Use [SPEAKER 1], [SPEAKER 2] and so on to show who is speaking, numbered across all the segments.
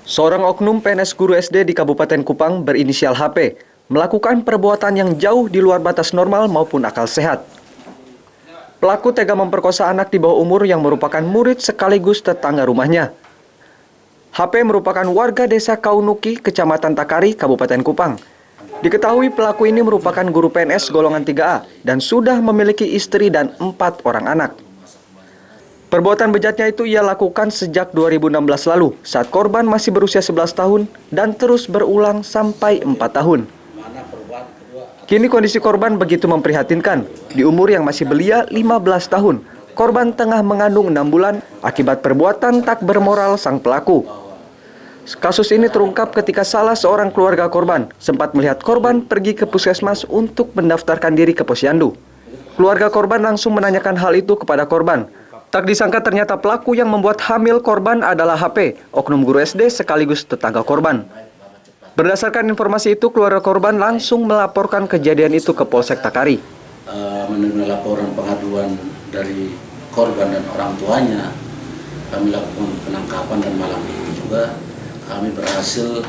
[SPEAKER 1] Seorang oknum PNS guru SD di Kabupaten Kupang berinisial HP melakukan perbuatan yang jauh di luar batas normal maupun akal sehat. Pelaku tega memperkosa anak di bawah umur yang merupakan murid sekaligus tetangga rumahnya. HP merupakan warga desa Kaunuki, Kecamatan Takari, Kabupaten Kupang. Diketahui pelaku ini merupakan guru PNS golongan 3A dan sudah memiliki istri dan 4 orang anak. Perbuatan bejatnya itu ia lakukan sejak 2016 lalu saat korban masih berusia 11 tahun dan terus berulang sampai 4 tahun. Kini kondisi korban begitu memprihatinkan. Di umur yang masih belia 15 tahun, korban tengah mengandung 6 bulan akibat perbuatan tak bermoral sang pelaku. Kasus ini terungkap ketika salah seorang keluarga korban sempat melihat korban pergi ke puskesmas untuk mendaftarkan diri ke posyandu. Keluarga korban langsung menanyakan hal itu kepada korban. Tak disangka ternyata pelaku yang membuat hamil korban adalah HP, oknum guru SD sekaligus tetangga korban. Berdasarkan informasi itu, keluarga korban langsung melaporkan kejadian itu ke Polsek Takari.
[SPEAKER 2] Menerima laporan pengaduan dari korban dan orang tuanya, kami lakukan penangkapan dan malam itu juga kami berhasil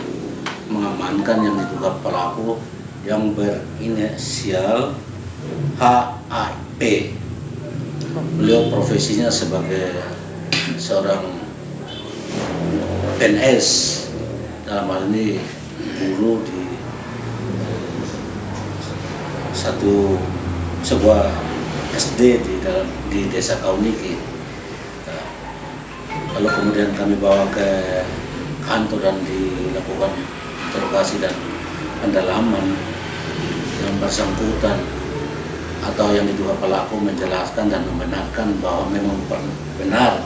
[SPEAKER 2] mengamankan yang diduga pelaku yang berinisial HAP. Beliau profesinya sebagai seorang PNS, dalam hal ini guru di sebuah SD di desa Kaunuki. Lalu kemudian kami bawa ke kantor dan dilakukan interogasi dan pendalaman yang bersangkutan atau yang diduga pelaku menjelaskan dan membenarkan bahwa memang benar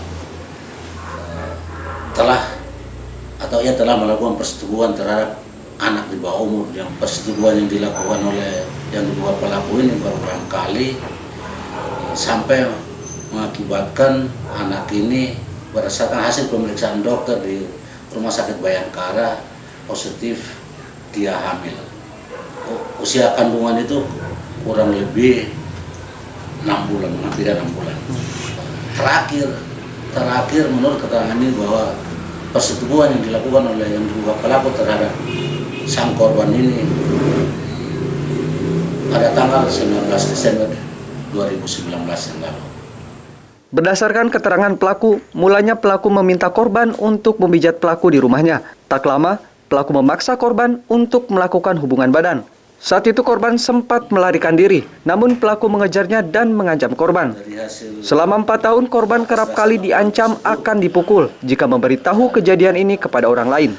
[SPEAKER 2] ia telah melakukan persetubuhan terhadap anak di bawah umur. Yang persetubuhan yang dilakukan oleh yang diduga pelaku ini berulang kali sampai mengakibatkan anak ini berdasarkan hasil pemeriksaan dokter di Rumah Sakit Bayangkara positif dia hamil. Usia kandungan itu kurang lebih 6 bulan, hampir 6 bulan. Terakhir menurut keterangan ini bahwa persetubuhan yang dilakukan oleh yang diduga pelaku terhadap sang korban ini pada tanggal 19 Desember 2019 yang lalu.
[SPEAKER 1] Berdasarkan keterangan pelaku, mulanya pelaku meminta korban untuk memijat pelaku di rumahnya. Tak lama, pelaku memaksa korban untuk melakukan hubungan badan. Saat itu korban sempat melarikan diri, namun pelaku mengejarnya dan mengancam korban. Selama 4 tahun, korban kerap kali diancam akan dipukul jika memberitahu kejadian ini kepada orang lain.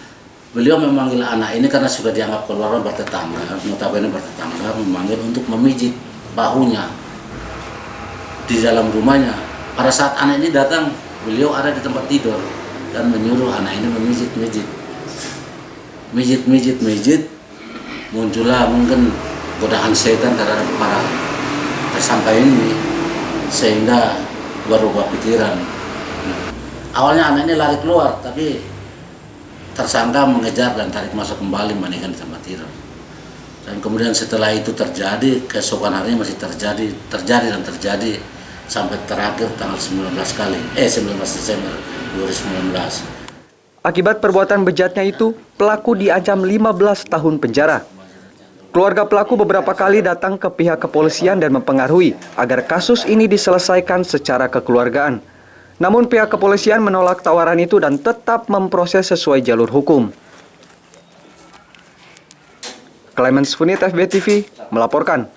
[SPEAKER 2] Beliau memanggil anak ini karena sudah dianggap keluarga bertetangga, notabene bertetangga, memanggil untuk memijit bahunya di dalam rumahnya. Pada saat anak ini datang, beliau ada di tempat tidur dan menyuruh anak ini mijit. Muncullah mungkin godaan setan terhadap para tersangka ini sehingga berubah pikiran. Awalnya anak ini lari keluar, tapi tersangka mengejar dan tarik masuk kembali mandikan di tempat tidur. Dan kemudian setelah itu terjadi, keesokan harinya masih terjadi sampai terakhir tanggal 19 Desember 2019.
[SPEAKER 1] Akibat perbuatan bejatnya itu, pelaku diancam 15 tahun penjara. Keluarga pelaku beberapa kali datang ke pihak kepolisian dan mempengaruhi agar kasus ini diselesaikan secara kekeluargaan. Namun pihak kepolisian menolak tawaran itu dan tetap memproses sesuai jalur hukum. Clemens Funit, FB TV, melaporkan.